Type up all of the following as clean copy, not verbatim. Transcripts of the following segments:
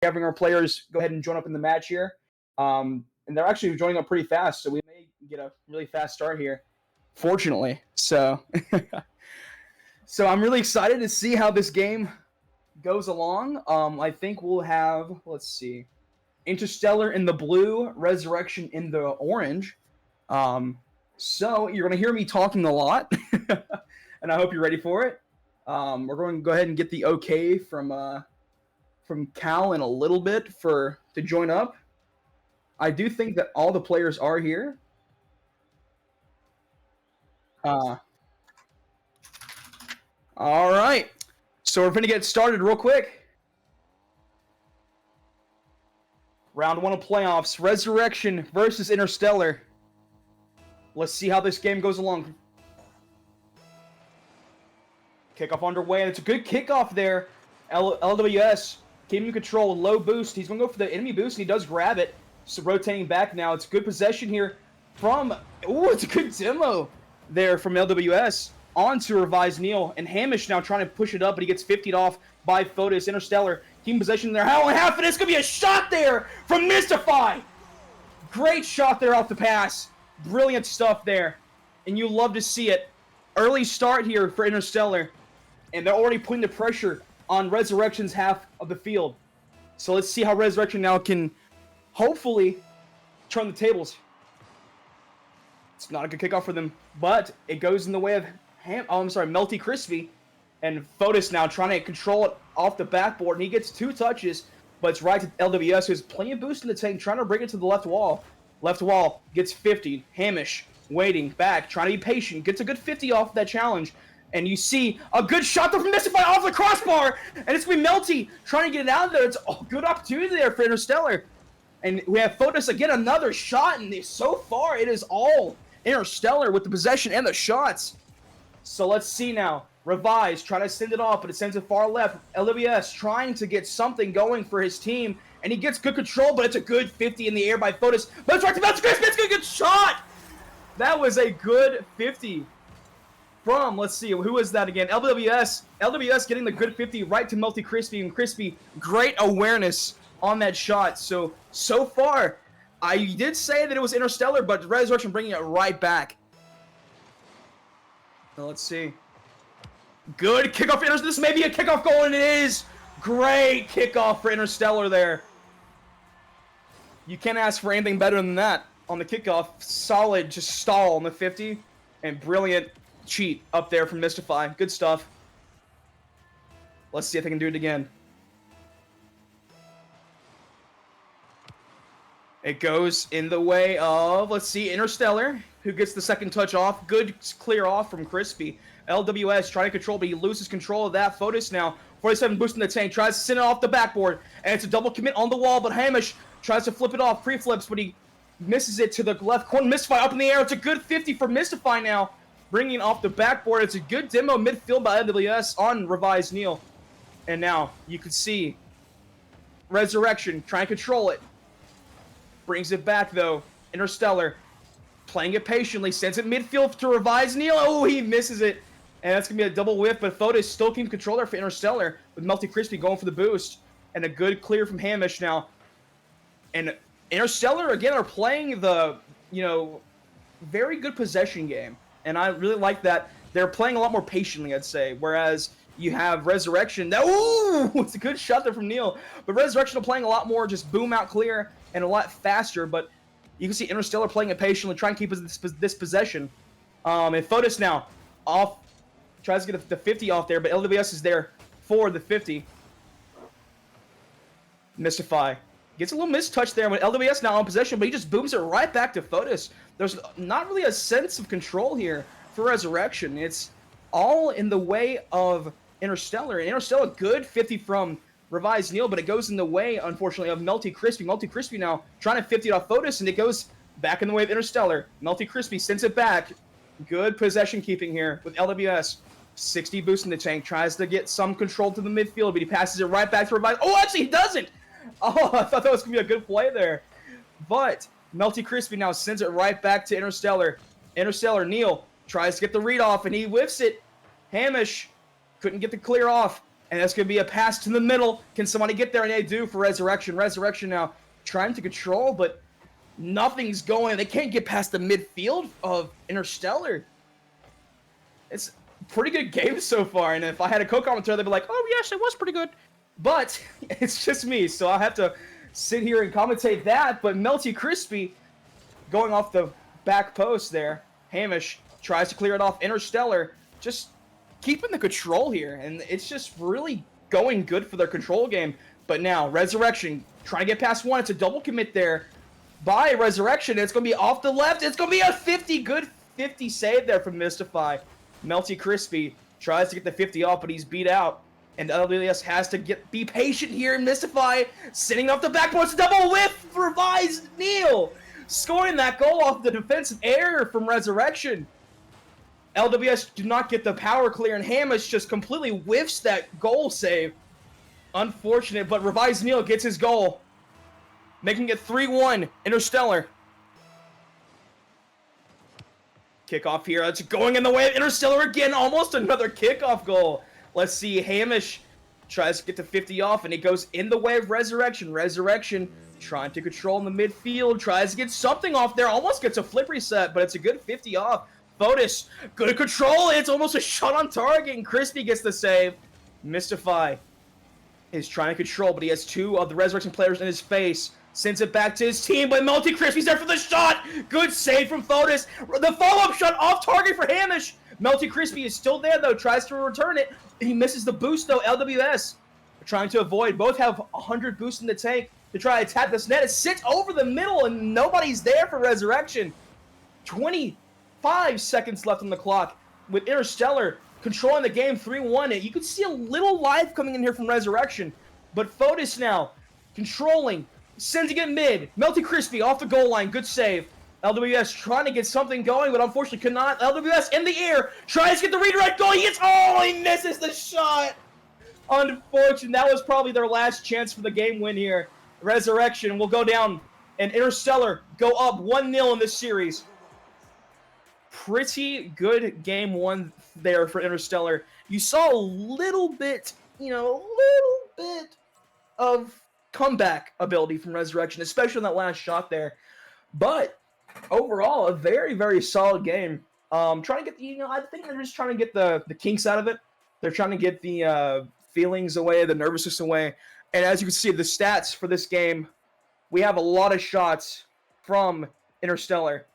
having our players go ahead and join up in the match here. And they're actually joining up pretty fast, so we may get a really fast start here, fortunately. So, so I'm really excited to see how this game goes along. I think we'll have, let's see, Interstellar in the blue, Rezzurection in the orange. So you're going to hear me talking a lot, and I hope you're ready for it. We're going to go ahead and get the okay from Cal in a little bit to join up. I do think that all the players are here. All right. So we're going to get started real quick. Round 1 of playoffs, Rezzurection versus Interstellar. Let's see how this game goes along. Kickoff underway, and it's a good kickoff there. LWS keeping control, low boost. He's going to go for the enemy boost, and he does grab it. So rotating back now. It's good possession here from... Ooh, it's a good demo there from LWS. On to Revise Neil, and Hamish now trying to push it up, but he gets 50'd off by Fotis. Interstellar keeping possession there. How half of this could be a shot there from Mystify. Great shot there off the pass. Brilliant stuff there, and you love to see it. Early start here for Interstellar, and they're already putting the pressure on Rezzurection's half of the field. So let's see how Rezzurection now can hopefully turn the tables. It's not a good kickoff for them, but it goes in the way of Melty Crispy, and Fotis now trying to control it off the backboard, and he gets 2 touches, but it's right to LWS, who's plenty of boost in the tank, trying to bring it to the left wall. Left wall, gets 50. Hamish, waiting, back, trying to be patient. Gets a good 50 off that challenge. And you see a good shot there from Mystify off the crossbar. And it's going to be Melty trying to get it out of there. It's a good opportunity there for Interstellar. And we have Fotis again, another shot. And so far, it is all Interstellar with the possession and the shots. So let's see now. Revise, trying to send it off, but it sends it far left. LWS trying to get something going for his team. And he gets good control, but it's a good 50 in the air by Fotis. But it's right to Melty Crispy. It's a good shot. That was a good 50 from, let's see, who was that again? LWS. LWS getting the good 50 right to Melty Crispy. And Crispy, great awareness on that shot. So far, I did say that it was Interstellar, but Rezzurection bringing it right back. Now, let's see. Good kickoff for Interstellar. This may be a kickoff goal, and it is. Great kickoff for Interstellar there. You can't ask for anything better than that on the kickoff. Solid, just stall on the 50. And brilliant cheat up there from Mystify. Good stuff. Let's see if they can do it again. It goes in the way of, let's see, Interstellar, who gets the second touch off. Good clear off from Crispy. LWS trying to control, but he loses control of that. Fotis now, 47 boosting the tank, tries to send it off the backboard, and it's a double commit on the wall, but Hamish tries to flip it off, pre-flips, but he misses it to the left corner. Mystify up in the air. It's a good 50 for Mystify now, bringing it off the backboard. It's a good demo midfield by LWS on Revise Neil. And now you can see Rezzurection trying to control it. Brings it back, though. Interstellar playing it patiently, sends it midfield to Revise Neil. Oh, he misses it. And that's going to be a double whiff, but Fotis still keeping control there for Interstellar with Melty Crispy going for the boost. And a good clear from Hamish now. And Interstellar, again, are playing the, very good possession game. And I really like that. They're playing a lot more patiently, I'd say. Whereas you have Rezzurection. Ooh, it's a good shot there from Neil. But Rezzurection are playing a lot more just boom out clear and a lot faster. But you can see Interstellar playing it patiently, trying to keep this possession. And Fotis now off. Tries to get the 50 off there, but LWS is there for the 50. Mystify. Gets a little mistouch there with LWS now on possession, but he just booms it right back to Fotis. There's not really a sense of control here for Rezzurection. It's all in the way of Interstellar. Interstellar, good 50 from Revise Neil, but it goes in the way, unfortunately, of Melty Crispy. Melty Crispy now trying to 50 it off Fotis, and it goes back in the way of Interstellar. Melty Crispy sends it back. Good possession keeping here with LWS. 60 boost in the tank. Tries to get some control to the midfield, but he passes it right back to Revise. Oh, actually, he doesn't! Oh, I thought that was going to be a good play there. But Melty Crispy now sends it right back to Interstellar. Interstellar, Neil, tries to get the read off, and he whiffs it. Hamish couldn't get the clear off. And that's going to be a pass to the middle. Can somebody get there? And they do for Rezzurection. Rezzurection now trying to control, but nothing's going. They can't get past the midfield of Interstellar. It's a pretty good game so far. And if I had a co-commentator, they'd be like, oh, yes, it was pretty good. But it's just me, so I'll have to sit here and commentate that. But Melty Crispy going off the back post there. Hamish tries to clear it off. Interstellar just keeping the control here, and it's just really going good for their control game. But now, Rezzurection trying to get past one. It's a double commit there by Rezzurection. It's going to be off the left. It's going to be a 50, good 50 save there from Mystify. Melty Crispy tries to get the 50 off, but he's beat out. And LWS has to be patient here. Mystify sitting off the back post. Double whiff for Vise Neil. Scoring that goal off the defensive error from Rezzurection. LWS do not get the power clear, and Hamish just completely whiffs that goal save. Unfortunate, but Revise Neil gets his goal, making it 3-1 Interstellar. Kickoff here. It's going in the way of Interstellar again. Almost another kickoff goal. Let's see. Hamish tries to get the 50 off, and it goes in the way of Rezzurection. Rezzurection trying to control in the midfield. Tries to get something off there. Almost gets a flip reset, but it's a good 50 off. Fotis, good control. It's almost a shot on target, and Crispy gets the save. Mystify is trying to control, but he has two of the Rezzurection players in his face. Sends it back to his team, but Melty Crispy's there for the shot. Good save from Fotis. The follow-up shot off target for Hamish. Melty Crispy is still there, though. Tries to return it. He misses the boost, though. LWS trying to avoid. Both have 100 boosts in the tank to try to attack this net. It sits over the middle, and nobody's there for Rezzurection. 25 seconds left on the clock with Interstellar controlling the game 3-1. You could see a little life coming in here from Rezzurection, but Fotis now controlling, sending it mid. Melty Crispy off the goal line, good save. LWS trying to get something going, but unfortunately could not. LWS in the air, tries to get the redirect goal. He gets, oh, he misses the shot. Unfortunate. That was probably their last chance for the game win here. Rezzurection will go down, and Interstellar go up 1-0 in this series. Pretty good game one there for Interstellar. You saw a little bit, of comeback ability from Rezzurection, especially in that last shot there. But overall, a very, very solid game. Trying to get I think they're just trying to get the kinks out of it. They're trying to get the feelings away, the nervousness away. And as you can see, the stats for this game, we have a lot of shots from Interstellar.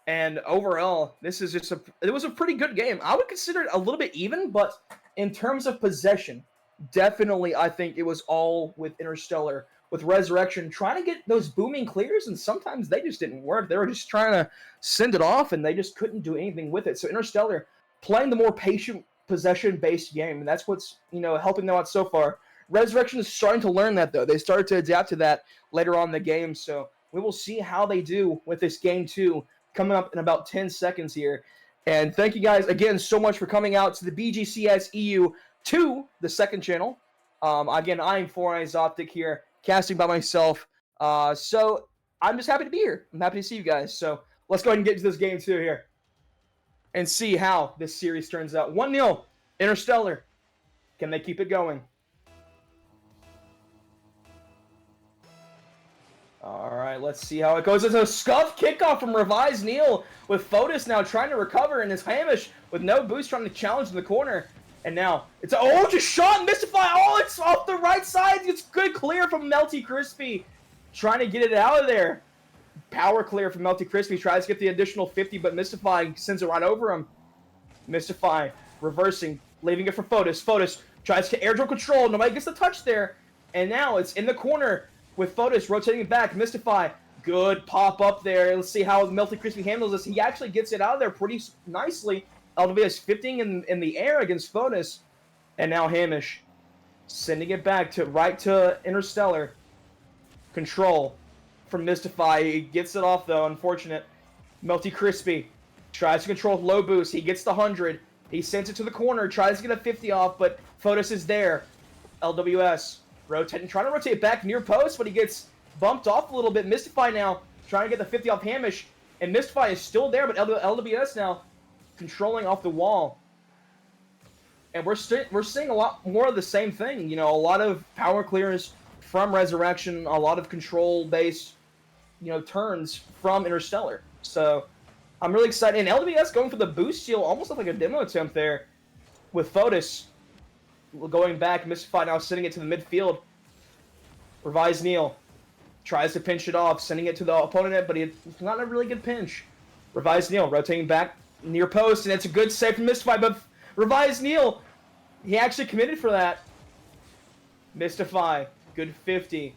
And overall, this is just it was a pretty good game. I would consider it a little bit even, but in terms of possession, definitely I think it was all with Interstellar, with Rezzurection trying to get those booming clears, and sometimes they just didn't work. They were just trying to send it off, and they just couldn't do anything with it. So Interstellar playing the more patient, possession-based game, and that's what's helping them out so far. Rezzurection is starting to learn that, though. They started to adapt to that later on in the game, so we will see how they do with this game 2 coming up in about 10 seconds here. And thank you guys again so much for coming out to the BGCS EU 2, the second channel. Again, I'm Four Eyes Optic here, casting by myself. So I'm just happy to be here. I'm happy to see you guys. So let's go ahead and get into this game 2 here and see how this series turns out. 1-0, Interstellar. Can they keep it going? All right, let's see how it goes. It's a scuff kickoff from Revise Neil with Fotis now trying to recover, and his Hamish with no boost trying to challenge in the corner. And now it's just shot and Mystify. Oh, it's off the right side. It's good clear from Melty Crispy, trying to get it out of there. Power clear from Melty Crispy. Tries to get the additional 50, but Mystify sends it right over him. Mystify reversing, leaving it for Fotis. Fotis tries to airdrop control. Nobody gets the touch there. And now it's in the corner with Fotis rotating it back. Mystify, good pop up there. Let's see how Melty Crispy handles this. He actually gets it out of there pretty nicely. LWS 15 in the air against Fotis. And now Hamish sending it back right to Interstellar. Control from Mystify. He gets it off, though. Unfortunate. Melty Crispy tries to control with low boost. He gets the 100. He sends it to the corner. Tries to get a 50 off, but Fotis is there. LWS rotating, trying to rotate back near post, but he gets bumped off a little bit. Mystify now trying to get the 50 off Hamish, and Mystify is still there, but LWS now controlling off the wall. And we're seeing a lot more of the same thing. You know, a lot of power clears from Rezzurection, a lot of control-based, turns from Interstellar. So I'm really excited. And LWS going for the boost steal almost looked like a demo attempt there with Fotis going back, Mystify now sending it to the midfield. Revise Neil tries to pinch it off, sending it to the opponent, but it's not a really good pinch. Revise Neil rotating back near post, and it's a good save from Mystify, but Revise Neil, he actually committed for that. Mystify, good 50.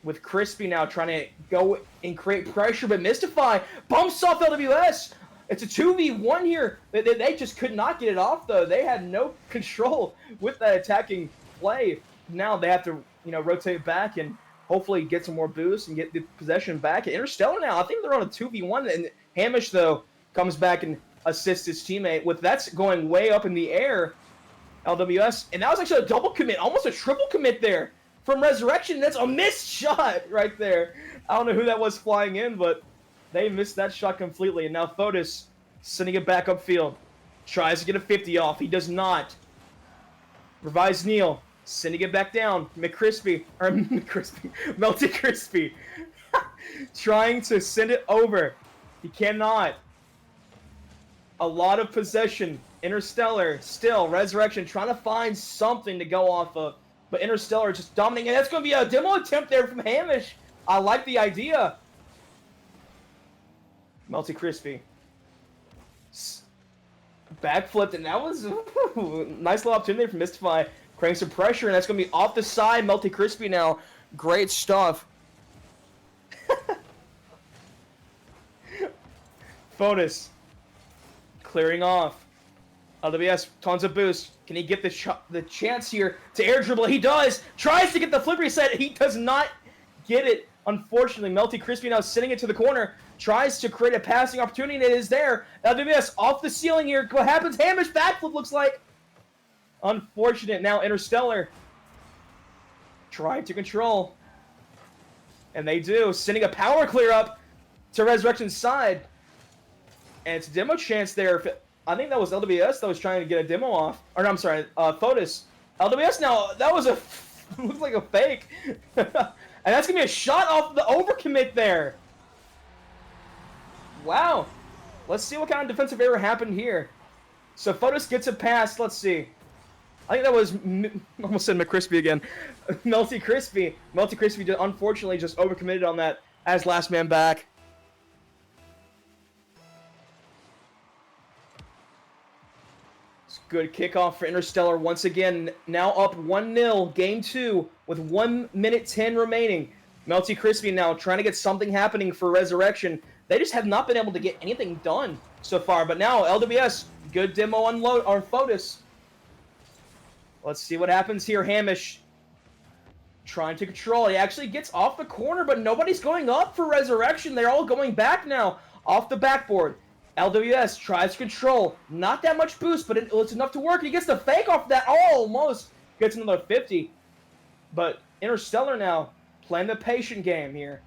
With Crispy now trying to go and create pressure, but Mystify bumps off LWS. It's a 2v1 here. They just could not get it off, though. They had no control with that attacking play. Now they have to, rotate back and hopefully get some more boosts and get the possession back. Interstellar now, I think they're on a 2v1. And Hamish, though, comes back and assists his teammate. With that's going way up in the air, LWS. And that was actually a double commit, almost a triple commit there from Rezzurection. That's a missed shot right there. I don't know who that was flying in, but they missed that shot completely. And now Fotis sending it back upfield. Tries to get a 50 off. He does not. Revise Neil. Sending it back down. Melty Crispy. Trying to send it over. He cannot. A lot of possession. Interstellar still. Rezzurection trying to find something to go off of. But Interstellar just dominating. And that's going to be a demo attempt there from Hamish. I like the idea. Melty Crispy. Backflipped, and that was nice little opportunity for Mystify. Creating some pressure, and that's going to be off the side. Melty Crispy now. Great stuff. Fotis. Clearing off. LWS, tons of boost. Can he get the chance here to air dribble? He does. Tries to get the flip reset. He does not get it. Unfortunately, Melty Crispy now sending it to the corner. Tries to create a passing opportunity, and it is there. LWS off the ceiling here. What happens? Hamish backflip looks like. Unfortunate. Now Interstellar trying to control. And they do. Sending a power clear up to Rezzurection's side. And it's a demo chance there. I think that was LWS that was trying to get a demo off. Or no, I'm sorry, Fotis. LWS now, that was a... looks like a fake. And that's going to be a shot off the overcommit there. Wow. Let's see what kind of defensive error happened here. So Fotis gets a pass. Let's see. I think that was... almost said McCrispy again. Melty Crispy. Melty Crispy unfortunately just overcommitted on that as last man back. Good kickoff for Interstellar once again. Now up 1-0, game 2 with 1 minute 10 remaining. Melty Crispy now trying to get something happening for Rezzurection. They just have not been able to get anything done so far. But now LWS, good demo unload on Fotis. Let's see what happens here. Hamish trying to control. He actually gets off the corner, but nobody's going up for Rezzurection. They're all going back now off the backboard. LWS tries to control. Not that much boost, but it's enough to work. He gets the fake off that. Almost gets another 50. But Interstellar now playing the patient game here.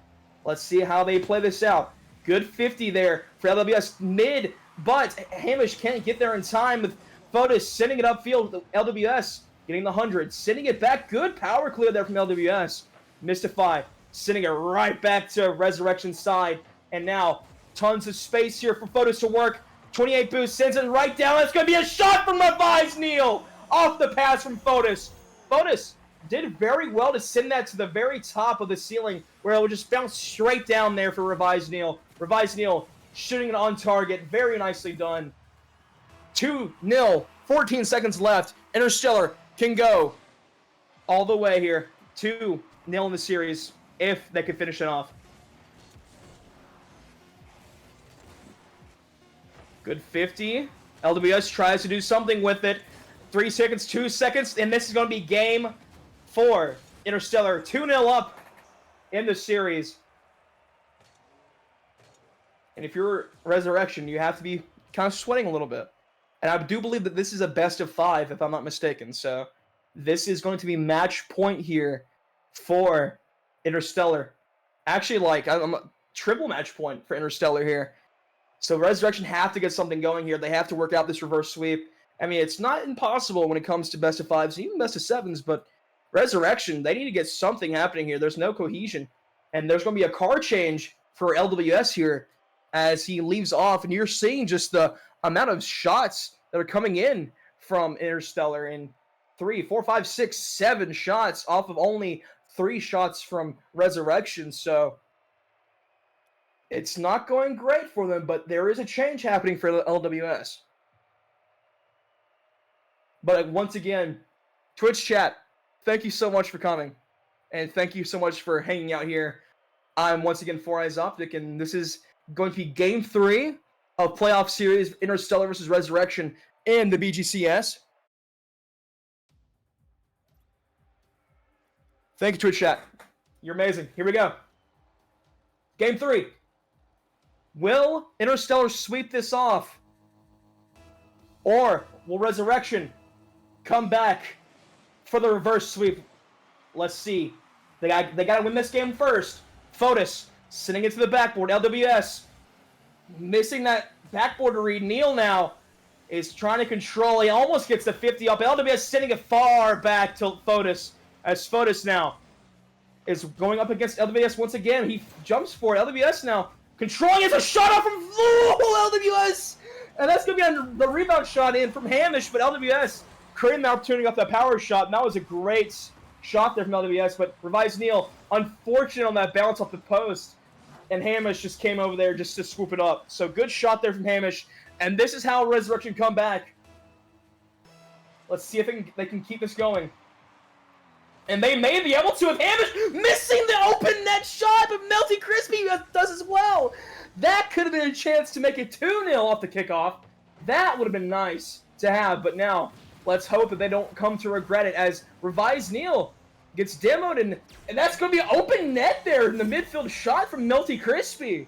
Let's see how they play this out. Good 50 there for LWS mid, but Hamish can't get there in time with Fotis sending it upfield. LWS getting the 100. Sending it back. Good power clear there from LWS. Mystify sending it right back to Rezzurection's side. And now tons of space here for Fotis to work. 28 boost, sends it right down. It's going to be a shot from Revise Neil off the pass from Fotis. Fotis did very well to send that to the very top of the ceiling where it would just bounce straight down there for Revise Neil. Revise Neil shooting it on target. Very nicely done. 2-0. 14 seconds left. Interstellar can go all the way here. 2-0 in the series if they could finish it off. Good 50. LWS tries to do something with it. 3 seconds, 2 seconds, and this is going to be game 4. Interstellar 2-0 up in the series. And if you're Rezzurection, you have to be kind of sweating a little bit. And I do believe that this is a best of 5, if I'm not mistaken. So this is going to be match point here for Interstellar. Actually, I'm a triple match point for Interstellar here. So Rezzurection have to get something going here. They have to work out this reverse sweep. I mean, it's not impossible when it comes to best of fives, even best of sevens, but Rezzurection, they need to get something happening here. There's no cohesion. And there's going to be a car change for LWS here as he leaves off. And you're seeing just the amount of shots that are coming in from Interstellar in 3, 4, 5, 6, 7 shots off of only 3 shots from Rezzurection. So it's not going great for them, but there is a change happening for LWS. But once again, Twitch chat, thank you so much for coming. And thank you so much for hanging out here. I'm once again 4Eyes Optic, and this is going to be Game 3 of Playoff Series Interstellar versus Rezzurection in the BGCS. Thank you, Twitch chat. You're amazing. Here we go. Game 3. Will Interstellar sweep this off? Or will Rezzurection come back for the reverse sweep? Let's see. They got to win this game first. Fotis sending it to the backboard. LWS missing that backboard to read. Neil now is trying to control. He almost gets the 50 up. LWS sending it far back to Fotis. As Fotis now is going up against LWS once again. He jumps for it. LWS now controlling. It's a shot off from LWS. And that's going to be the rebound shot in from Hamish. But LWS creating the opportunity off that power shot. And that was a great shot there from LWS. But Revise Neil, unfortunate on that bounce off the post. And Hamish just came over there just to swoop it up. So good shot there from Hamish. And this is how Rezzurection come back. Let's see if they can keep this going. And they may be able to with Hamish missing the open net shot, but Melty Crispy does as well. That could have been a chance to make it 2-0 off the kickoff. That would have been nice to have, but now let's hope that they don't come to regret it as Revise Neil gets demoed, and that's going to be an open net there in the midfield shot from Melty Crispy.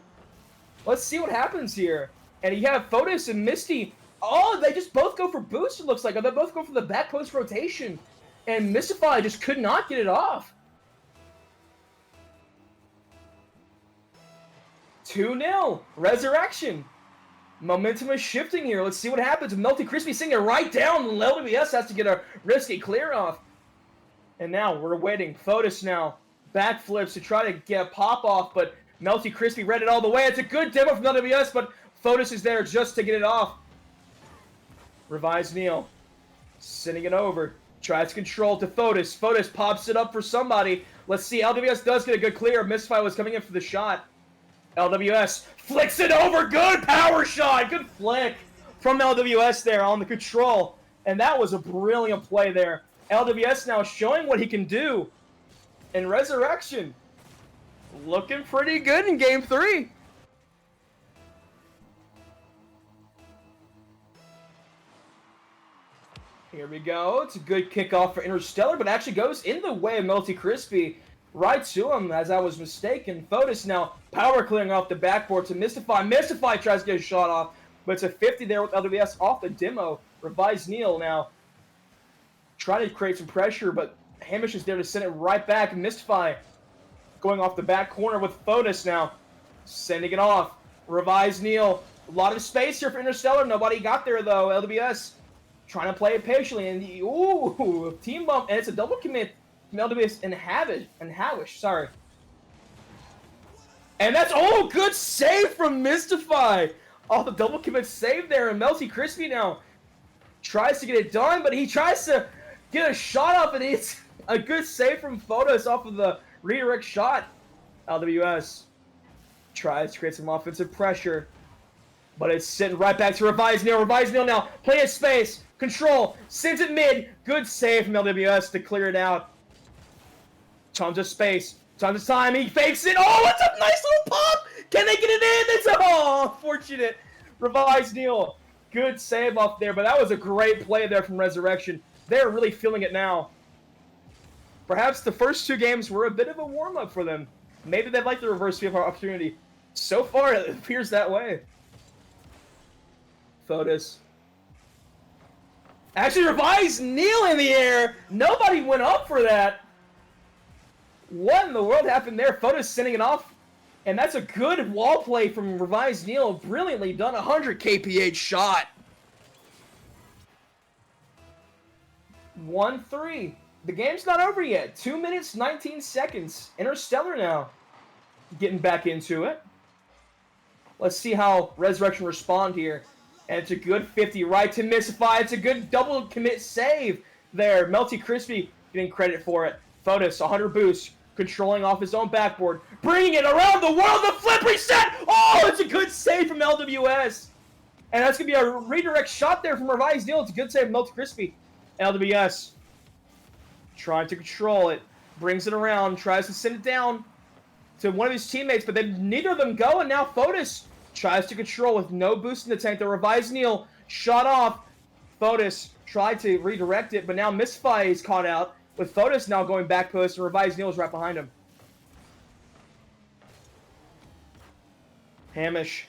Let's see what happens here. And you have Fotis and Misty. Oh, they just both go for boost, it looks like. They both go for the back post rotation. And Mystify just could not get it off. 2-0. Rezzurection. Momentum is shifting here. Let's see what happens. Melty Crispy singing it right down. LWS has to get a risky clear off. And now we're waiting. Fotis now backflips to try to get a pop off, but Melty Crispy read it all the way. It's a good demo from LWS, but Fotis is there just to get it off. Revise Neil. Sending it over. Tries to control to Fotis. Fotis pops it up for somebody. Let's see. LWS does get a good clear. Mystify was coming in for the shot. LWS flicks it over. Good power shot. Good flick from LWS there on the control. And that was a brilliant play there. LWS now showing what he can do. And Rezzurection looking pretty good in Game 3. Here we go. It's a good kickoff for Interstellar, but actually goes in the way of Melty Crispy. Right to him, as I was mistaken. Fotis now power clearing off the backboard to Mystify. Mystify tries to get a shot off, but it's a 50 there with LWS off the demo. Revise Neil now trying to create some pressure, but Hamish is there to send it right back. Mystify going off the back corner with Fotis now. Sending it off. Revise Neil. A lot of space here for Interstellar. Nobody got there, though. LWS trying to play it patiently, and ooh, team bump, and it's a double commit from LWS and Hawish, sorry. And that's, oh, good save from Mystify. Oh, the double commit save there, and Melty Crispy now tries to get it done, but he tries to get a shot up, and it's a good save from Fotis off of the redirect shot. LWS tries to create some offensive pressure, but it's sitting right back to Revise Neil. Revise Neil now, play his space, control, sends it mid. Good save from LWS to clear it out. Tons of space, tons of time. He fakes it. Oh, it's a nice little pop. Can they get it in? It's fortunate. Revise Neil. Good save off there, but that was a great play there from Rezzurection. They're really feeling it now. Perhaps the first 2 games were a bit of a warm-up for them. Maybe they'd like the reverse sweep opportunity. So far, it appears that way. Fotis. Actually, Revise Neil in the air. Nobody went up for that. What in the world happened there? Fotis sending it off. And that's a good wall play from Revise Neil. Brilliantly done. 100 kph shot. 1-3. The game's not over yet. 2 minutes, 19 seconds. Interstellar now getting back into it. Let's see how Rezzurection respond here. And it's a good 50 right to Mystify. It's a good double commit save there. Melty Crispy getting credit for it. Fotis, 100 boost, controlling off his own backboard. Bringing it around the world. The flip reset. Oh, it's a good save from LWS. And that's going to be a redirect shot there from Revised Neil. It's a good save from Melty Crispy. LWS trying to control it. Brings it around. Tries to send it down to one of his teammates. But then neither of them go. And now Fotis tries to control with no boost in the tank. The Revised Neil shot off. Fotis tried to redirect it. But now Mystify is caught out. With Fotis now going back post. And Revised Neil is right behind him. Hamish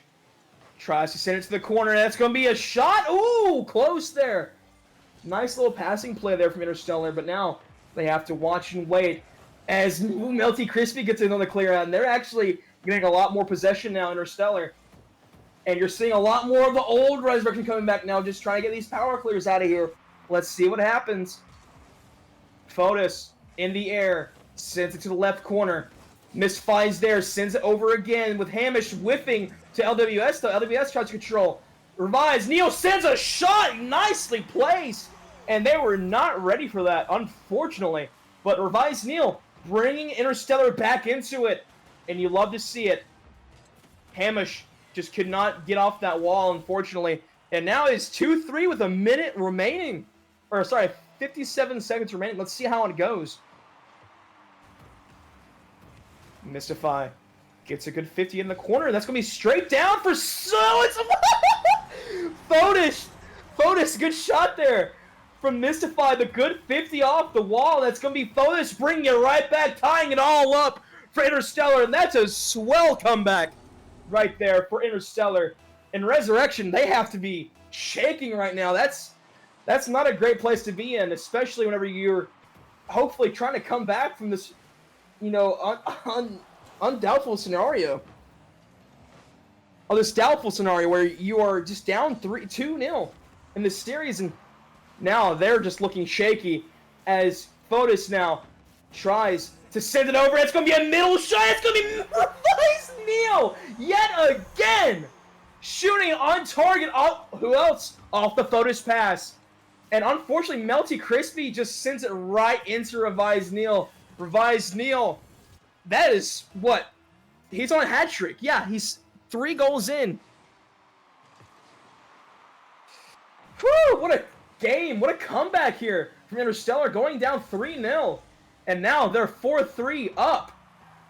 tries to send it to the corner. That's going to be a shot. Ooh, close there. Nice little passing play there from Interstellar. But now they have to watch and wait as Melty Crispy gets another clear out. And they're actually getting a lot more possession now, Interstellar. And you're seeing a lot more of the old Rezzurection coming back now, just trying to get these power clears out of here. Let's see what happens. Fotis in the air. Sends it to the left corner. Misfires there. Sends it over again with Hamish whiffing to LWS, though. LWS tries to control. Revives. Neil sends a shot. Nicely placed. And they were not ready for that, unfortunately. But Revives Neil bringing Interstellar back into it. And you love to see it. Hamish just could not get off that wall, unfortunately. And now it's 2-3 with a minute remaining. Or, sorry, 57 seconds remaining. Let's see how it goes. Mystify gets a good 50 in the corner. That's going to be straight down for it's Fotis, good shot there from Mystify. The good 50 off the wall. That's going to be Fotis bringing it right back, tying it all up for Interstellar. And that's a swell comeback right there for Interstellar. And Rezzurection, they have to be shaking right now. That's not a great place to be in, especially whenever you're hopefully trying to come back from this, you know, undoubtful scenario. Oh, this doubtful scenario where you are just down 2-0 in this series, and now they're just looking shaky as Fotis now tries to send it over. It's going to be a middle shot. It's going to be Revised Neil yet again, shooting on target. Who else? Off the Fotis pass. And unfortunately, Melty Crispy just sends it right into Revised Neil. Revised Neil, that is what? He's on a hat trick. Yeah, he's 3 goals in. Whew, what a game. What a comeback here from Interstellar, going down 3-0. And now they're 4-3 up.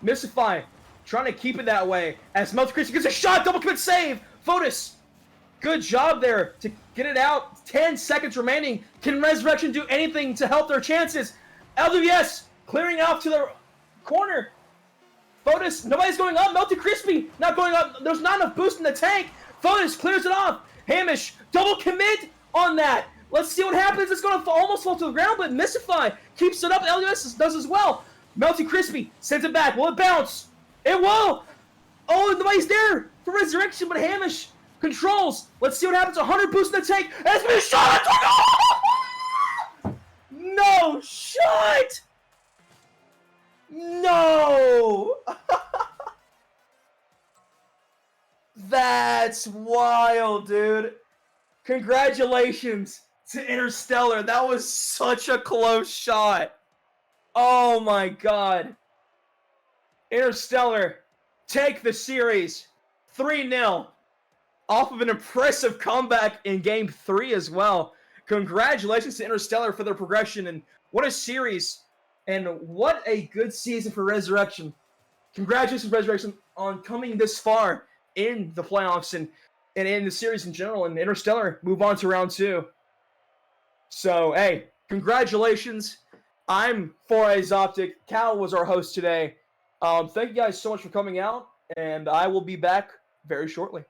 Mystify trying to keep it that way as Melty Crispy gets a shot. Double commit save. Fotis, good job there to get it out. 10 seconds remaining. Can Rezzurection do anything to help their chances? LWS clearing off to the corner. Fotis, nobody's going up. Melty Crispy not going up. There's not enough boost in the tank. Fotis clears it off. Hamish, double commit on that. Let's see what happens. It's going to almost fall to the ground, but Mystify keeps it up. LWS does as well. Melty Crispy sends it back. Will it bounce? It will. Oh, nobody's there for Rezzurection, but Hamish controls. Let's see what happens. 100 boost in the tank. And it's been a shot. No shot. No. That's wild, dude. Congratulations to Interstellar. That was such a close shot. Oh my god. Interstellar take the series 3-0 off of an impressive comeback in Game 3 as well. Congratulations to Interstellar for their progression, and what a series, and what a good season for Rezzurection. Congratulations, Rezzurection, on coming this far in the playoffs and in the series in general, and Interstellar move on to round 2. So, hey, congratulations. I'm Forays Optic. Cal was our host today. Thank you guys so much for coming out, and I will be back very shortly.